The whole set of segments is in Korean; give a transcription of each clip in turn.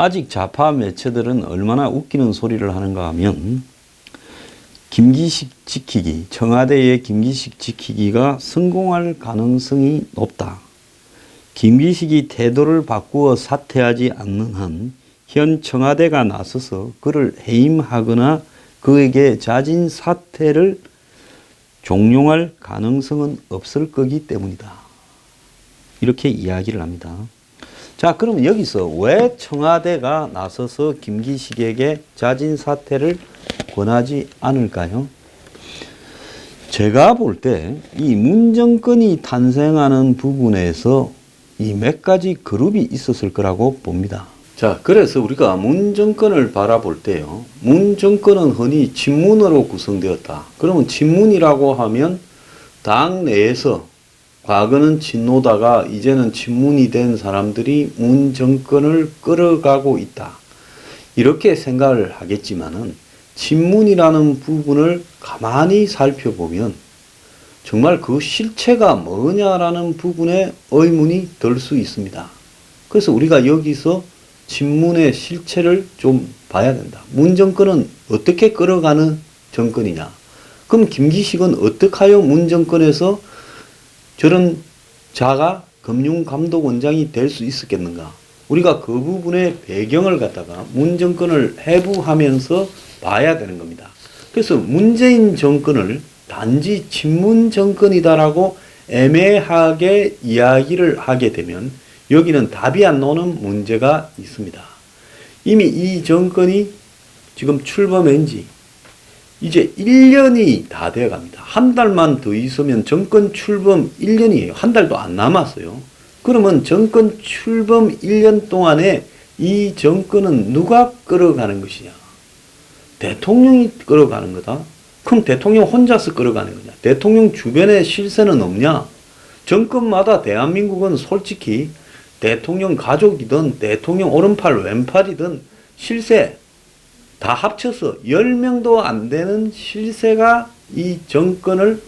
아직 좌파 매체들은 얼마나 웃기는 소리를 하는가 하면 김기식 지키기, 청와대의 김기식 지키기가 성공할 가능성이 높다. 김기식이 태도를 바꾸어 사퇴하지 않는 한 현 청와대가 나서서 그를 해임하거나 그에게 자진 사퇴를 종용할 가능성은 없을 거기 때문이다. 이렇게 이야기를 합니다. 자, 그럼 여기서 왜 청와대가 나서서 김기식에게 자진 사퇴를 권하지 않을까요? 제가 볼 때 이 문정권이 탄생하는 부분에서 이 몇 가지 그룹이 있었을 거라고 봅니다. 자, 그래서 우리가 문정권을 바라볼 때요. 문정권은 흔히 친문으로 구성되었다. 그러면 친문이라고 하면 당 내에서 과거는 친노다가 이제는 친문이 된 사람들이 문정권을 끌어가고 있다. 이렇게 생각을 하겠지만은 친문이라는 부분을 가만히 살펴보면 정말 그 실체가 뭐냐라는 부분에 의문이 들 수 있습니다. 그래서 우리가 여기서 친문의 실체를 좀 봐야 된다. 문정권은 어떻게 끌어가는 정권이냐. 그럼 김기식은 어떻게 하여 문정권에서 저런 자가 금융감독원장이 될 수 있었겠는가. 우리가 그 부분의 배경을 갖다가 문정권을 해부하면서 봐야 되는 겁니다. 그래서 문재인 정권을 단지 친문 정권이다라고 애매하게 이야기를 하게 되면 여기는 답이 안 나오는 문제가 있습니다. 이미 이 정권이 지금 출범한 지 이제 1년이 다 되어 갑니다. 한 달만 더 있으면 정권 출범 1년이에요. 한 달도 안 남았어요. 그러면 정권 출범 1년 동안에 이 정권은 누가 끌어가는 것이냐? 대통령이 끌어가는 거다? 그럼 대통령 혼자서 끌어가는 거냐? 대통령 주변에 실세는 없냐? 정권마다 대한민국은 솔직히 대통령 가족이든 대통령 오른팔 왼팔이든 실세 다 합쳐서 10명도 안 되는 실세가 이 정권을,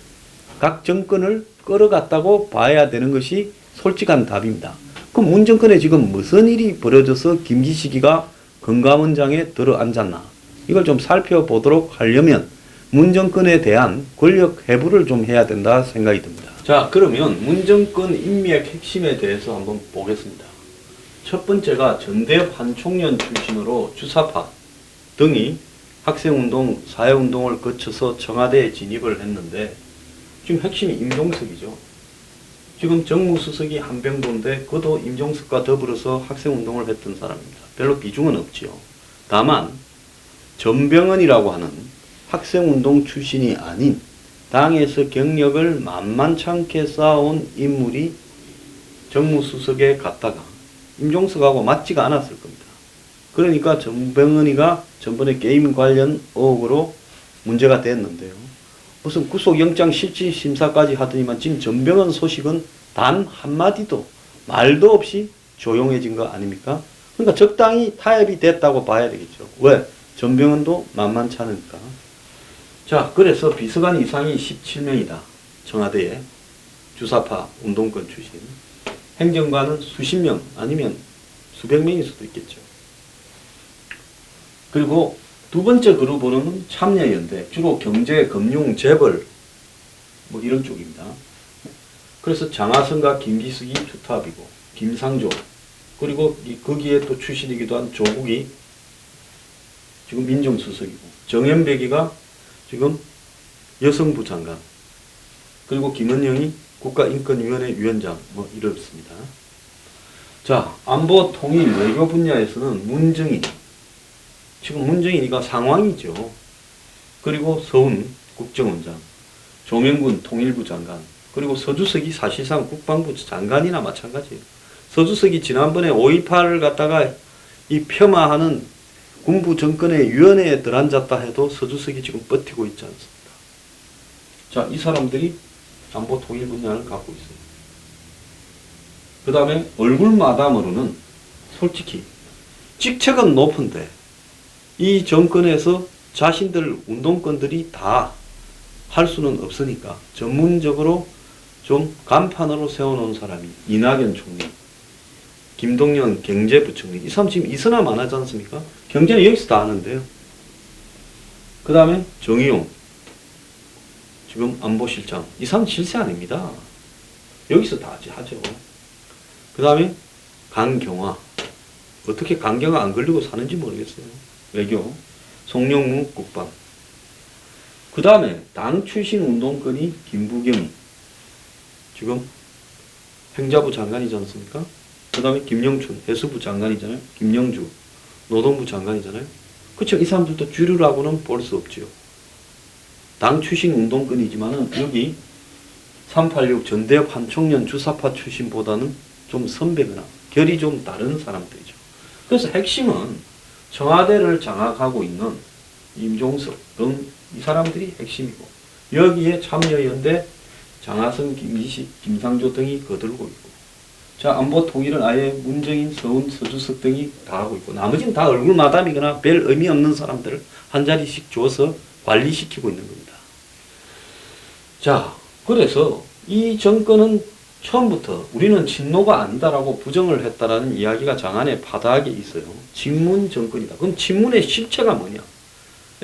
각 정권을 끌어갔다고 봐야 되는 것이 솔직한 답입니다. 그럼 문정권에 지금 무슨 일이 벌어져서 김기식이가 금감원장에 들어 앉았나? 이걸 좀 살펴보도록 하려면 문정권에 대한 권력 해부를 좀 해야 된다 생각이 듭니다. 자, 그러면 문정권 인맥 핵심에 대해서 한번 보겠습니다. 첫 번째가 전대협 한 총련 출신으로 주사파 등이 학생운동, 사회운동을 거쳐서 청와대에 진입을 했는데 지금 핵심이 임종석이죠. 지금 정무수석이 한병도인데 그도 임종석과 더불어서 학생운동을 했던 사람입니다. 별로 비중은 없지요. 다만 전병헌이라고 하는 학생운동 출신이 아닌 당에서 경력을 만만찮게 쌓아온 인물이 정무수석에 갔다가 임종석하고 맞지가 않았을 겁니다. 그러니까 전병헌이가 전번에 게임 관련 의혹으로 문제가 됐는데요. 무슨 구속영장 실질심사까지 하더니만 지금 전병헌 소식은 단 한마디도 말도 없이 조용해진 거 아닙니까? 그러니까 적당히 타협이 됐다고 봐야 되겠죠. 왜? 전병헌도 만만치 않으니까. 자, 그래서 비서관 이상이 17명이다. 청와대에 주사파 운동권 출신. 행정관은 수십 명 아니면 수백 명일 수도 있겠죠. 그리고 두 번째 그룹으로는 참여연대, 주로 경제, 금융, 재벌 뭐 이런 쪽입니다. 그래서 장하성과 김기숙이 투탑이고 김상조 그리고 거기에 또 출신이기도 한 조국이 지금 민정수석이고 정연백이가 지금 여성부 장관 그리고 김은영이 국가인권위원회 위원장 뭐 이렇습니다. 자, 안보 통일 외교 분야에서는 문정인 지금 문정인이가 상황이죠. 그리고 서훈 국정원장, 조명군 통일부 장관, 그리고 서주석이 사실상 국방부 장관이나 마찬가지예요. 서주석이 지난번에 5.18을 갖다가 이 폄하하는 군부 정권의 위원회에 들어앉았다 해도 서주석이 지금 버티고 있지 않습니다. 자, 이 사람들이 안보 통일 분야를 갖고 있습니다. 그 다음에 얼굴 마담으로는 솔직히 직책은 높은데 이 정권에서 자신들 운동권들이 다 할 수는 없으니까 전문적으로 좀 간판으로 세워놓은 사람이 이낙연 총리, 김동연 경제부총리. 이 사람 지금 이선화 안 하지 않습니까? 경제는 여기서 다 하는데요. 그 다음에 정의용. 지금 안보실장. 이 사람 실세 아닙니다. 여기서 다 하죠. 그 다음에 강경화. 어떻게 강경화 안 걸리고 사는지 모르겠어요. 외교. 송영무 국방. 그 다음에 당 출신 운동권이 김부겸이. 지금 행자부 장관이지 않습니까? 그 다음에 김영춘 해수부 장관이잖아요. 김영주 노동부 장관이잖아요. 그쵸? 이 사람들도 주류라고는 볼 수 없죠. 당 출신 운동권이지만은 여기 386 전대협 한총련 주사파 출신보다는 좀 선배거나 결이 좀 다른 사람들이죠. 그래서 핵심은 청와대를 장악하고 있는 임종석 등 이 사람들이 핵심이고, 여기에 참여연대 장하성, 김기식, 김상조 등이 거들고 있고, 자, 안보 통일은 아예 문정인, 서훈, 서주석 등이 다 하고 있고, 나머지는 다 얼굴 마담이거나 별 의미 없는 사람들을 한 자리씩 줘서 관리시키고 있는 겁니다. 자, 그래서 이 정권은 처음부터 우리는 친노가 아니다라고 부정을 했다라는 이야기가 장안의 바닥에 있어요. 친문 정권이다. 그럼 친문의 실체가 뭐냐?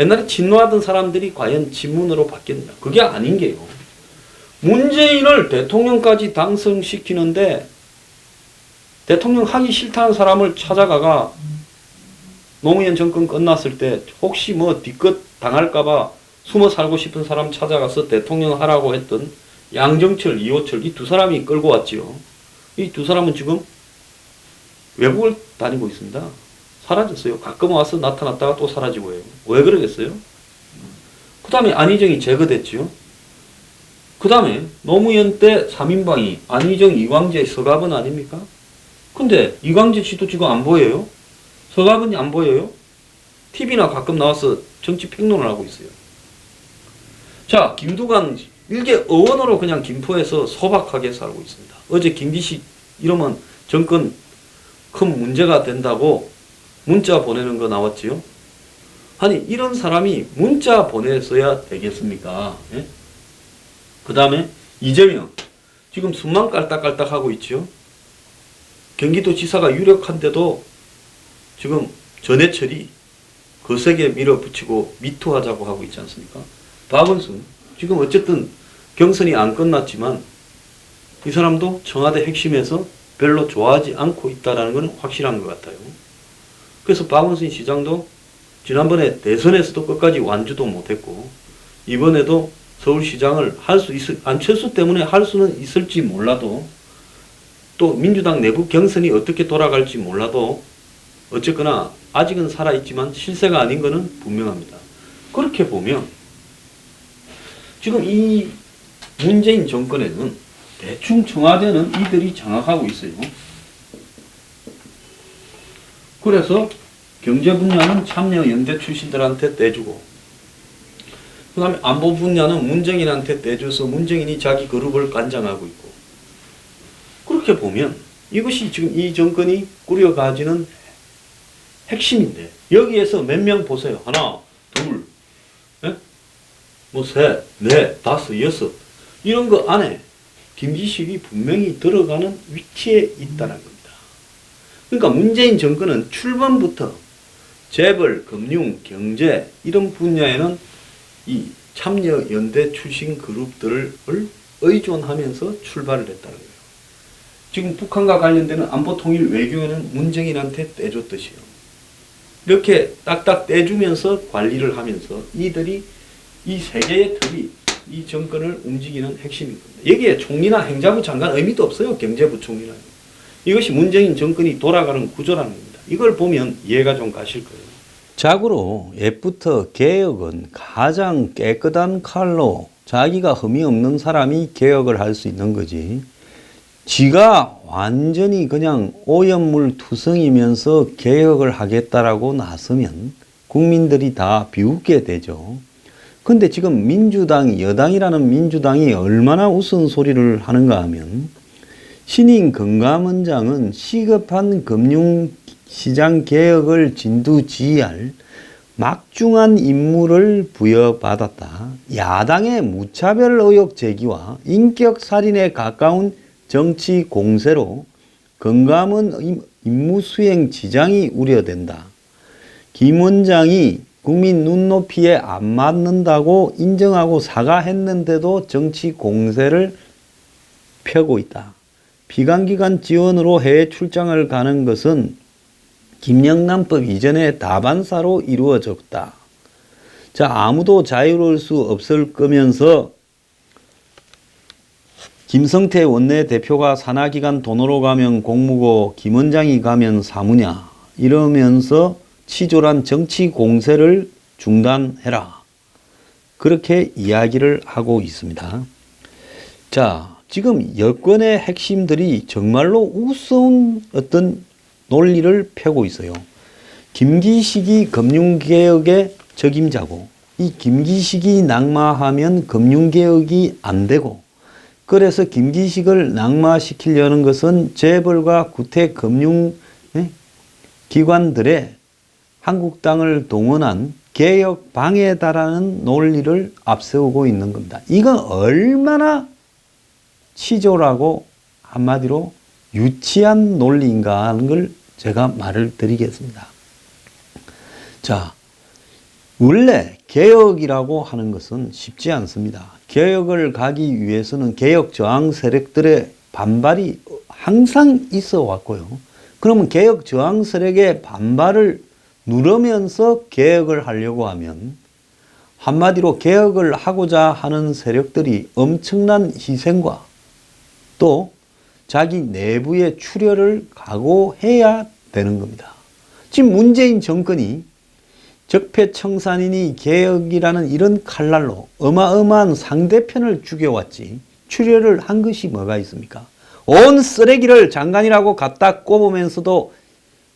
옛날에 친노하던 사람들이 과연 친문으로 바뀌었냐? 그게 아닌 게요. 문재인을 대통령까지 당선시키는데 대통령 하기 싫다는 사람을 찾아가가 노무현 정권 끝났을 때 혹시 뭐 뒤끝 당할까봐 숨어 살고 싶은 사람 찾아가서 대통령 하라고 했던 양정철, 이호철 이 두 사람이 끌고 왔지요. 이 두 사람은 지금 외국을 다니고 있습니다. 사라졌어요. 가끔 와서 나타났다가 또 사라지고 해요. 왜 그러겠어요? 그 다음에 안희정이 제거됐지요. 그 다음에 노무현 때 3인방이 안희정, 이광재, 서가번 아닙니까? 근데 이광재 씨도 지금 안 보여요? 서가번이 안 보여요? TV나 가끔 나와서 정치 평론을 하고 있어요. 자, 김두관 일개 의원으로 그냥 김포에서 소박하게 살고 있습니다. 어제 김기식 이러면 정권 큰 문제가 된다고 문자 보내는 거 나왔지요? 아니, 이런 사람이 문자 보냈어야 되겠습니까? 예? 그 다음에 이재명. 지금 숨만 깔딱깔딱 하고 있지요? 경기도지사가 유력한데도 지금 전해철이 거세게 밀어붙이고 미투하자고 하고 있지 않습니까? 박원순. 지금 어쨌든 경선이 안 끝났지만 이 사람도 청와대 핵심에서 별로 좋아하지 않고 있다는 것은 확실한 것 같아요. 그래서 박원순 시장도 지난번에 대선에서도 끝까지 완주도 못했고 이번에도 서울시장을 할 수 있을, 안철수 때문에 할 수는 있을지 몰라도 또 민주당 내부 경선이 어떻게 돌아갈지 몰라도 어쨌거나 아직은 살아있지만 실세가 아닌 것은 분명합니다. 그렇게 보면 지금 이 문재인 정권에는 대충 청와대는 이들이 장악하고 있어요. 그래서 경제 분야는 참여연대 출신들한테 떼주고 그 다음에 안보 분야는 문정인한테 떼줘서 문정인이 자기 그룹을 관장하고 있고, 그렇게 보면 이것이 지금 이 정권이 꾸려가지는 핵심인데 여기에서 몇 명 보세요. 하나, 둘, 뭐 셋, 넷, 다섯, 여섯 이런 거 안에 김기식이 분명히 들어가는 위치에 있다는 겁니다. 그러니까 문재인 정권은 출범부터 재벌, 금융, 경제 이런 분야에는 이 참여연대 출신 그룹들을 의존하면서 출발을 했다는 거예요. 지금 북한과 관련되는 안보통일 외교에는 문정인한테 떼줬듯이요. 이렇게 딱딱 떼주면서 관리를 하면서 이들이 이 세 개의 틀이 이 정권을 움직이는 핵심인 겁니다. 여기에 총리나 행자부 장관 의미도 없어요. 경제부총리나. 이것이 문재인 정권이 돌아가는 구조라는 겁니다. 이걸 보면 이해가 좀 가실 거예요. 자고로 옛부터 개혁은 가장 깨끗한 칼로 자기가 흠이 없는 사람이 개혁을 할 수 있는 거지. 지가 완전히 그냥 오염물 투성이면서 개혁을 하겠다라고 나서면 국민들이 다 비웃게 되죠. 근데 지금 민주당, 여당이라는 민주당이 얼마나 우스운소리를 하는가 하면 신임 금감원장은 시급한 금융시장 개혁을 진두지휘할 막중한 임무를 부여받았다. 야당의 무차별 의혹 제기와 인격살인에 가까운 정치 공세로 금감원 임무 수행 지장이 우려된다. 김 원장이 국민 눈높이에 안 맞는다고 인정하고 사과했는데도 정치 공세를 펴고 있다. 비관기관 지원으로 해외 출장을 가는 것은 김영란법 이전의 다반사로 이루어졌다. 자, 아무도 자유로울 수 없을 거면서 김성태 원내대표가 산하기관 돈으로 가면 공무고 김 원장이 가면 사무냐 이러면서 치졸한 정치 공세를 중단해라. 그렇게 이야기를 하고 있습니다. 자, 지금 여권의 핵심들이 정말로 우스운 어떤 논리를 펴고 있어요. 김기식이 금융개혁의 적임자고 이 김기식이 낙마하면 금융개혁이 안 되고 그래서 김기식을 낙마시키려는 것은 재벌과 구태금융기관들의 한국당을 동원한 개혁 방해다라는 논리를 앞세우고 있는 겁니다. 이건 얼마나 치졸하고 한마디로 유치한 논리인가 하는 걸 제가 말을 드리겠습니다. 자, 원래 개혁이라고 하는 것은 쉽지 않습니다. 개혁을 가기 위해서는 개혁 저항 세력들의 반발이 항상 있어 왔고요. 그러면 개혁 저항 세력의 반발을 누르면서 개혁을 하려고 하면 한마디로 개혁을 하고자 하는 세력들이 엄청난 희생과 또 자기 내부의 출혈을 각오해야 되는 겁니다. 지금 문재인 정권이 적폐청산이니 개혁이라는 이런 칼날로 어마어마한 상대편을 죽여왔지 출혈을 한 것이 뭐가 있습니까? 온 쓰레기를 장관이라고 갖다 꼽으면서도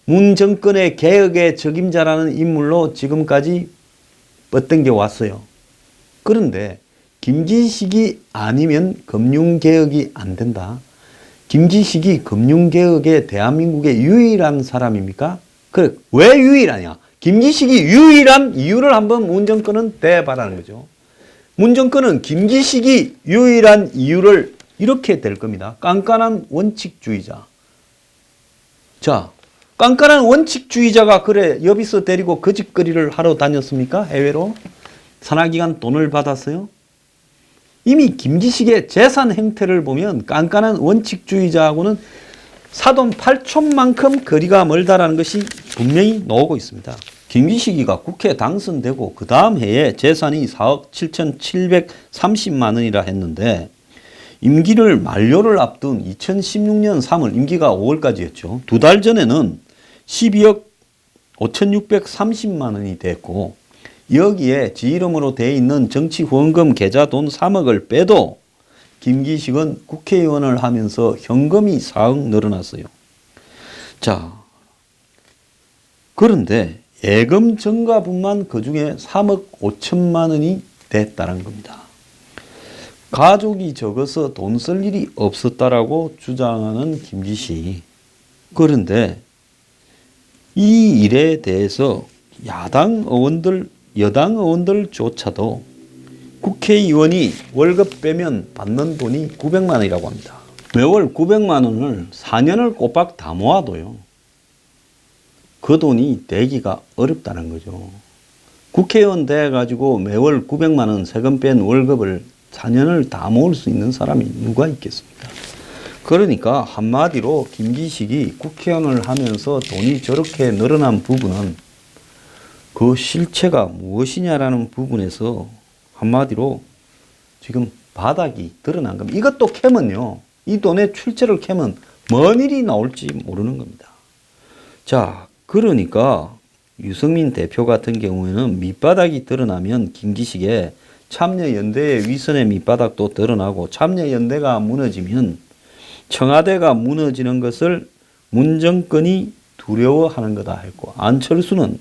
문 정권의 개혁의 적임자라는 인물로 지금까지 뻗댕겨 왔어요. 그런데 김기식이 아니면 금융개혁이 안 된다. 김기식이 금융개혁의 대한민국의 유일한 사람입니까? 그래, 왜 유일하냐? 김기식이 유일한 이유를 한번 문 정권은 대봐라는 거죠. 문 정권은 김기식이 유일한 이유를 이렇게 될 겁니다. 깐깐한 원칙주의자. 자, 깐깐한 원칙주의자가 그래 여비서 데리고 거짓거리를 하러 다녔습니까? 해외로? 산하기관 돈을 받았어요? 이미 김기식의 재산 행태를 보면 깐깐한 원칙주의자하고는 사돈 8촌만큼 거리가 멀다라는 것이 분명히 나오고 있습니다. 김기식이가 국회 당선되고 그 다음 해에 재산이 4억 7,730만 원이라 했는데 임기를 만료를 앞둔 2016년 3월 임기가 5월까지였죠. 두 달 전에는 12억 5,630만 원이 됐고 여기에 지 이름으로 돼 있는 정치 후원금 계좌 돈 3억을 빼도 김기식은 국회의원을 하면서 현금이 4억 늘어났어요. 자, 그런데 예금 증가분만 그중에 3억 5천만 원이 됐다는 겁니다. 가족이 적어서 돈 쓸 일이 없었다라고 주장하는 김기식. 그런데 이 일에 대해서 야당 의원들, 여당 의원들조차도 국회의원이 월급 빼면 받는 돈이 900만 원이라고 합니다. 매월 900만 원을 4년을 꼬박 다 모아도요. 그 돈이 되기가 어렵다는 거죠. 국회의원 돼가지고 매월 900만 원 세금 뺀 월급을 4년을 다 모을 수 있는 사람이 누가 있겠습니까? 그러니까 한마디로 김기식이 국회의원을 하면서 돈이 저렇게 늘어난 부분은 그 실체가 무엇이냐라는 부분에서 한마디로 지금 바닥이 드러난 겁니다. 이것도 캐면요. 이 돈의 출처를 캐면 뭔 일이 나올지 모르는 겁니다. 자, 그러니까 유승민 대표 같은 경우에는 밑바닥이 드러나면 김기식의 참여연대의 위선의 밑바닥도 드러나고 참여연대가 무너지면 청와대가 무너지는 것을 문 정권이 두려워하는 거다 했고 안철수는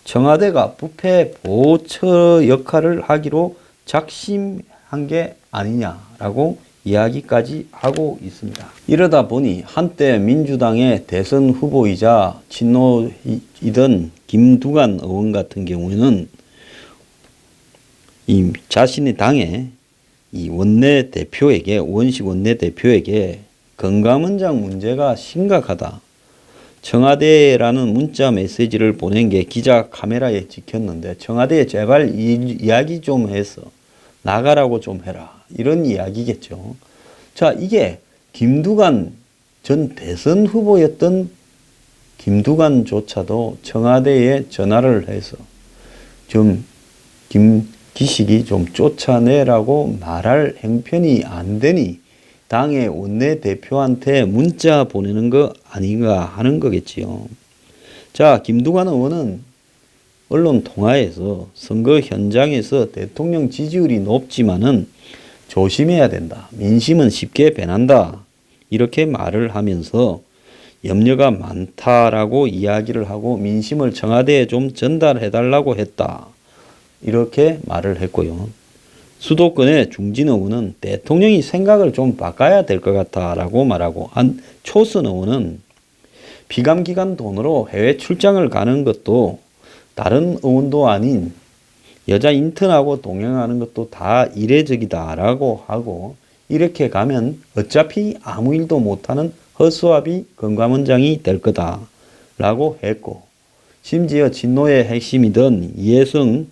청와대가 부패 보호처 역할을 하기로 작심한 게 아니냐라고 이야기까지 하고 있습니다. 이러다 보니 한때 민주당의 대선 후보이자 친노이던 김두관 의원 같은 경우에는 이 자신의 당의 이 원내대표에게 원식 원내대표에게 건강원장 문제가 심각하다. 청와대라는 문자 메시지를 보낸 게 기자 카메라에 찍혔는데 청와대에 제발 이야기 좀 해서 나가라고 좀 해라. 이런 이야기겠죠. 자, 이게 김두관 전 대선 후보였던 김두관조차도 청와대에 전화를 해서 좀 김기식이 좀 쫓아내라고 말할 형편이 안 되니 당의 원내대표한테 문자 보내는 거 아닌가 하는 거겠지요. 자, 김두관 의원은 언론 통화에서 선거 현장에서 대통령 지지율이 높지만은 조심해야 된다. 민심은 쉽게 변한다. 이렇게 말을 하면서 염려가 많다라고 이야기를 하고 민심을 청와대에 좀 전달해달라고 했다. 이렇게 말을 했고요. 수도권의 중진 의원은 대통령이 생각을 좀 바꿔야 될 것 같다라고 말하고 초선 의원은 비감기간 돈으로 해외 출장을 가는 것도 다른 의원도 아닌 여자 인턴하고 동행하는 것도 다 이례적이다라고 하고 이렇게 가면 어차피 아무 일도 못하는 허수아비 건강원장이 될 거다라고 했고 심지어 진노의 핵심이던 이해성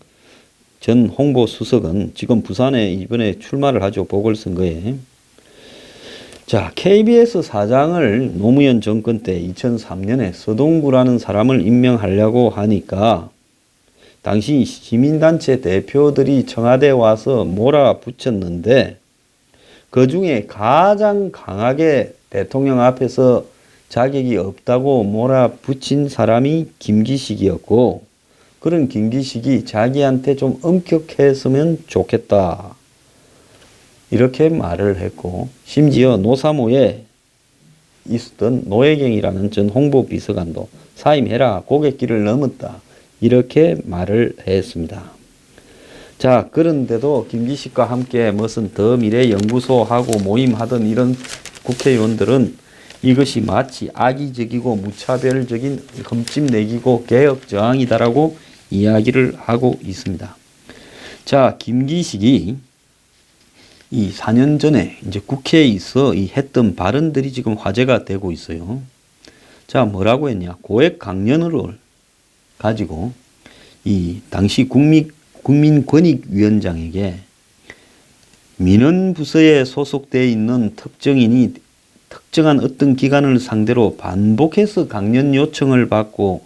전 홍보수석은 지금 부산에 이번에 출마를 하죠. 보궐선거에. 자, KBS 사장을 노무현 정권 때 2003년에 서동구라는 사람을 임명하려고 하니까 당시 시민단체 대표들이 청와대에 와서 몰아붙였는데 그 중에 가장 강하게 대통령 앞에서 자격이 없다고 몰아붙인 사람이 김기식이었고 그런 김기식이 자기한테 좀 엄격했으면 좋겠다. 이렇게 말을 했고 심지어 노사모에 있었던 노혜경이라는 전 홍보비서관도 사임해라. 고갯길을 넘었다. 이렇게 말을 했습니다. 자, 그런데도 김기식과 함께 무슨 더 미래 연구소하고 모임하던 이런 국회의원들은 이것이 마치 악의적이고 무차별적인 흠집내기고 개혁 저항이다라고 이야기를 하고 있습니다. 자, 김기식이 이 4년 전에 이제 국회에서 이 했던 발언들이 지금 화제가 되고 있어요. 자, 뭐라고 했냐? 고액 강연을 가지고 이 당시 국민권익위원장에게 민원부서에 소속되어 있는 특정인이 특정한 어떤 기관을 상대로 반복해서 강연 요청을 받고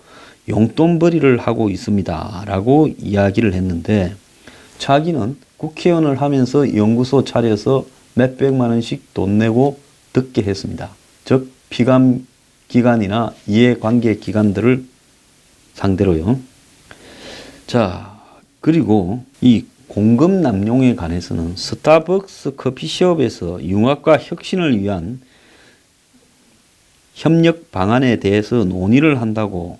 용돈벌이를 하고 있습니다. 라고 이야기를 했는데 자기는 국회의원을 하면서 연구소 차려서 몇백만 원씩 돈 내고 듣게 했습니다. 즉 피감 기관이나 이해관계 기관들을 상대로요. 자, 그리고 이 공급 남용에 관해서는 스타벅스 커피숍에서 융합과 혁신을 위한 협력 방안에 대해서 논의를 한다고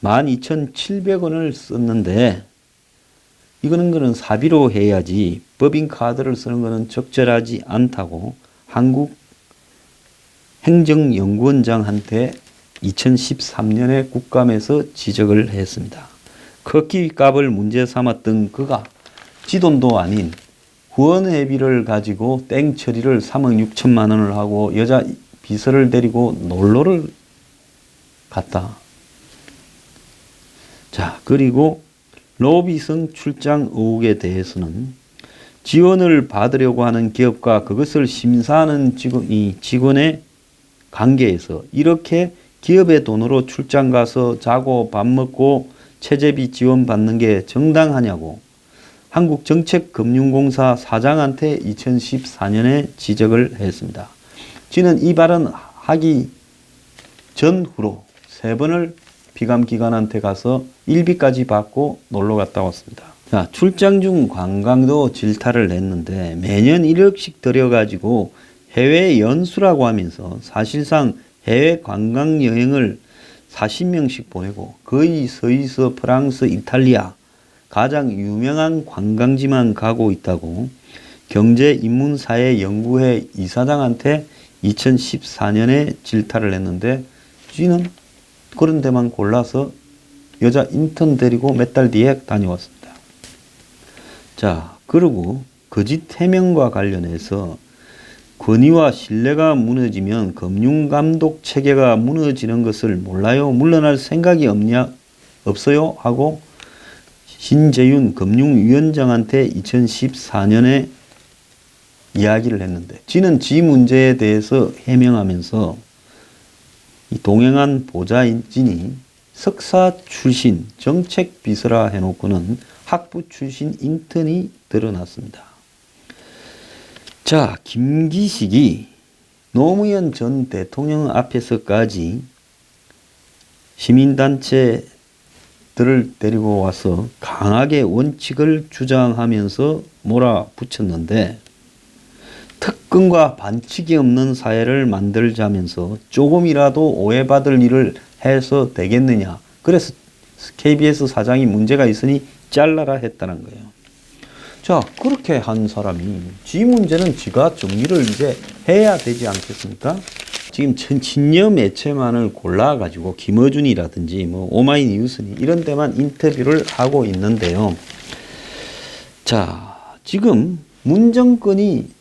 12,700원을 썼는데 이거는 사비로 해야지 법인카드를 쓰는 것은 적절하지 않다고 한국행정연구원장한테 2013년에 국감에서 지적을 했습니다. 커피값을 문제 삼았던 그가 지돈도 아닌 후원회비를 가지고 땡 처리를 3억 6천만 원을 하고 여자 비서를 데리고 놀러를 갔다. 자, 그리고 로비성 출장 의혹에 대해서는 지원을 받으려고 하는 기업과 그것을 심사하는 직원의 관계에서 이렇게 기업의 돈으로 출장 가서 자고 밥 먹고 체재비 지원받는 게 정당하냐고 한국정책금융공사 사장한테 2014년에 지적을 했습니다. 지는 이 발언하기 전후로 3번을 비감기관한테 가서 일비까지 받고 놀러 갔다 왔습니다. 자, 출장 중 관광도 질타를 했는데 매년 1억씩 들여가지고 해외 연수라고 하면서 사실상 해외 관광 여행을 40명씩 보내고 거의 스위스, 프랑스, 이탈리아 가장 유명한 관광지만 가고 있다고 경제인문사회연구회 이사장한테 2014년에 질타를 했는데 쥐는 그런 데만 골라서 여자 인턴 데리고 몇 달 뒤에 다녀왔습니다. 자, 그리고 거짓 해명과 관련해서 권위와 신뢰가 무너지면 금융감독 체계가 무너지는 것을 몰라요? 물러날 생각이 없어요? 하고 신재윤 금융위원장한테 2014년에 이야기를 했는데, 지는 지 문제에 대해서 해명하면서 이 동행한 보좌진이 석사 출신 정책비서라 해놓고는 학부 출신 인턴이 드러났습니다. 자, 김기식이 노무현 전 대통령 앞에서까지 시민단체들을 데리고 와서 강하게 원칙을 주장하면서 몰아붙였는데, 특권과 반칙이 없는 사회를 만들자면서 조금이라도 오해받을 일을 해서 되겠느냐. 그래서 KBS 사장이 문제가 있으니 잘라라 했다는 거예요. 자, 그렇게 한 사람이 지 문제는 지가 정리를 이제 해야 되지 않겠습니까? 지금 친여 매체만을 골라가지고 김어준이라든지 뭐 오마이뉴스니 이런 데만 인터뷰를 하고 있는데요. 자, 지금 문정권이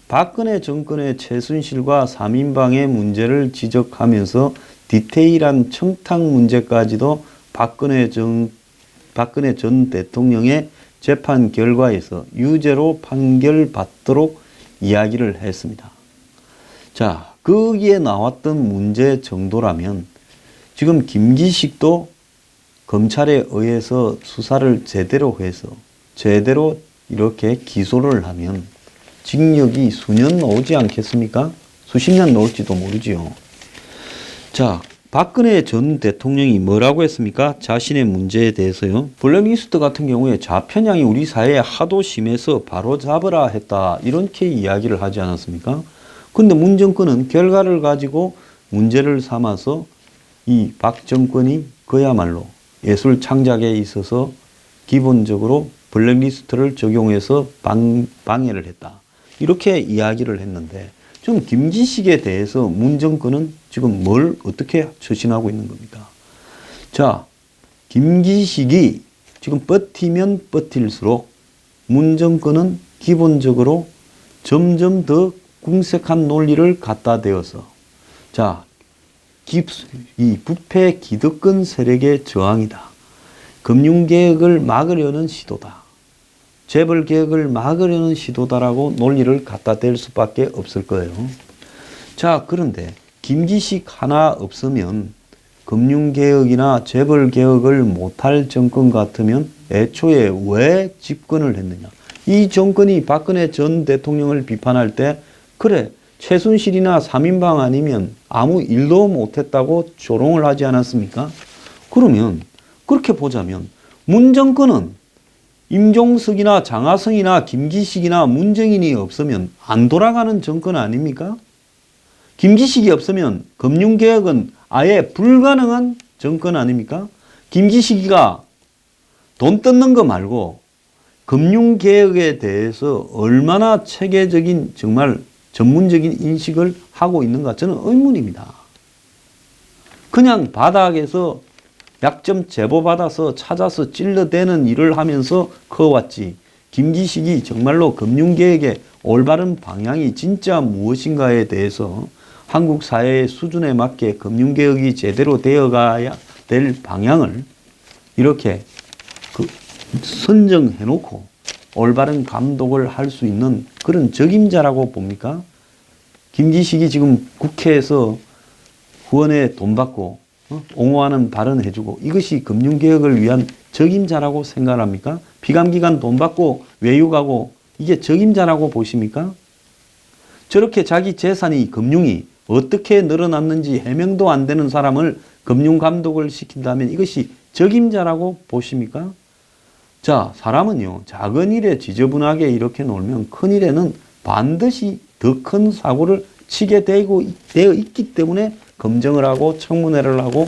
박근혜 정권의 최순실과 3인방의 문제를 지적하면서 디테일한 청탁 문제까지도 박근혜 전 대통령의 재판 결과에서 유죄로 판결받도록 이야기를 했습니다. 자, 거기에 나왔던 문제 정도라면 지금 김기식도 검찰에 의해서 수사를 제대로 해서 제대로 이렇게 기소를 하면 징역이 수년 나오지 않겠습니까? 수십 년 나올지도 모르지요. 자, 박근혜 전 대통령이 뭐라고 했습니까? 자신의 문제에 대해서요. 블랙리스트 같은 경우에 좌편향이 우리 사회에 하도 심해서 바로 잡으라 했다. 이렇게 이야기를 하지 않았습니까? 근데 문 정권은 결과를 가지고 문제를 삼아서 이 박 정권이 그야말로 예술 창작에 있어서 기본적으로 블랙리스트를 적용해서 방해를 했다. 이렇게 이야기를 했는데, 좀 김기식에 대해서 문 정권은 지금 뭘 어떻게 처신하고 있는 겁니까? 자, 김기식이 지금 버티면 버틸수록 문 정권은 기본적으로 점점 더 궁색한 논리를 갖다 대어서, 자, 이 부패 기득권 세력의 저항이다. 금융개혁을 막으려는 시도다. 재벌개혁을 막으려는 시도다라고 논리를 갖다 댈 수밖에 없을 거예요. 자, 그런데 김기식 하나 없으면 금융개혁이나 재벌개혁을 못할 정권 같으면 애초에 왜 집권을 했느냐. 이 정권이 박근혜 전 대통령을 비판할 때, 그래, 최순실이나 3인방 아니면 아무 일도 못했다고 조롱을 하지 않았습니까? 그러면 그렇게 보자면 문 정권은 임종석이나 장하성이나 김기식이나 문정인이 없으면 안 돌아가는 정권 아닙니까? 김기식이 없으면 금융개혁은 아예 불가능한 정권 아닙니까? 김기식이가 돈 뜯는 거 말고 금융개혁에 대해서 얼마나 체계적인 정말 전문적인 인식을 하고 있는가, 저는 의문입니다. 그냥 바닥에서 약점 제보받아서 찾아서 찔러대는 일을 하면서 커왔지, 김기식이 정말로 금융개혁의 올바른 방향이 진짜 무엇인가에 대해서 한국 사회의 수준에 맞게 금융개혁이 제대로 되어가야 될 방향을 이렇게 선정해놓고 올바른 감독을 할 수 있는 그런 적임자라고 봅니까? 김기식이 지금 국회에서 후원에 돈 받고 옹호하는 발언 해주고, 이것이 금융개혁을 위한 적임자라고 생각합니까? 피감기관 돈 받고 외유가고 이게 적임자라고 보십니까? 저렇게 자기 재산이 금융이 어떻게 늘어났는지 해명도 안 되는 사람을 금융감독을 시킨다면 이것이 적임자라고 보십니까? 자, 사람은요, 작은 일에 지저분하게 이렇게 놀면 큰 일에는 반드시 더 큰 사고를 치게 되어 있기 때문에 검증을 하고 청문회를 하고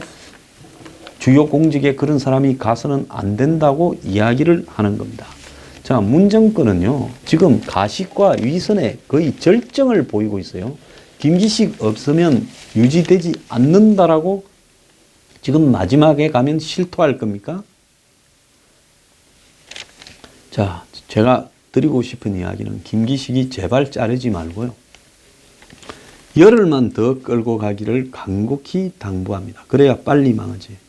주요 공직에 그런 사람이 가서는 안 된다고 이야기를 하는 겁니다. 자, 문 정권은요, 지금 가식과 위선의 거의 절정을 보이고 있어요. 김기식 없으면 유지되지 않는다라고 지금 마지막에 가면 실토할 겁니까? 자, 제가 드리고 싶은 이야기는 김기식이 제발 자르지 말고요. 열흘만 더 끌고 가기를 간곡히 당부합니다. 그래야 빨리 망하지.